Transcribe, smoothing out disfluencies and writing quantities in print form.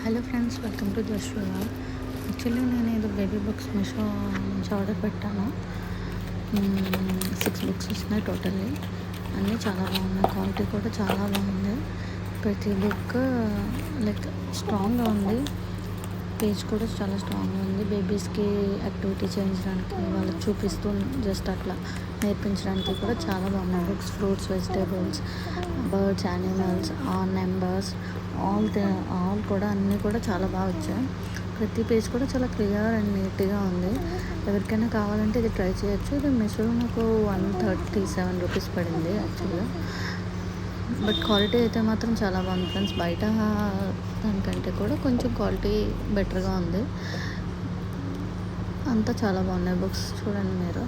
Hello friends, welcome to just. Actually నేను ఏదో baby books Meesho నుంచి ఆర్డర్ పెట్టాను. 6 బుక్స్ వచ్చినాయి టోటల్లీ. అన్నీ చాలా బాగున్నాయి, క్వాలిటీ కూడా చాలా బాగుంది. ప్రతి బుక్ లైక్ స్ట్రాంగ్గా ఉంది, పేజ్ కూడా చాలా స్ట్రాంగ్గా ఉంది. బేబీస్కి యాక్టివిటీ చేయించడానికి, వాళ్ళకి చూపిస్తూ జస్ట్ అట్లా నేర్పించడానికి కూడా చాలా బాగున్నాయి books. Fruits, vegetables, birds, animals, numbers, all కూడా అన్నీ కూడా చాలా బాగా వచ్చాయి. ప్రతి పేజ్ కూడా చాలా క్లియర్ అండ్ నీట్గా ఉంది. ఎవరికైనా కావాలంటే ఇది ట్రై చేయొచ్చు. ఇది మీషోలో నాకు 137 రూపీస్ పడింది యాక్చువల్గా. బట్ క్వాలిటీ అయితే మాత్రం చాలా బాగుంది ఫ్రెండ్స్. బయట దానికంటే కూడా కొంచెం క్వాలిటీ బెటర్గా ఉంది. అంతా చాలా బాగున్నాయి బుక్స్, చూడండి మీరు.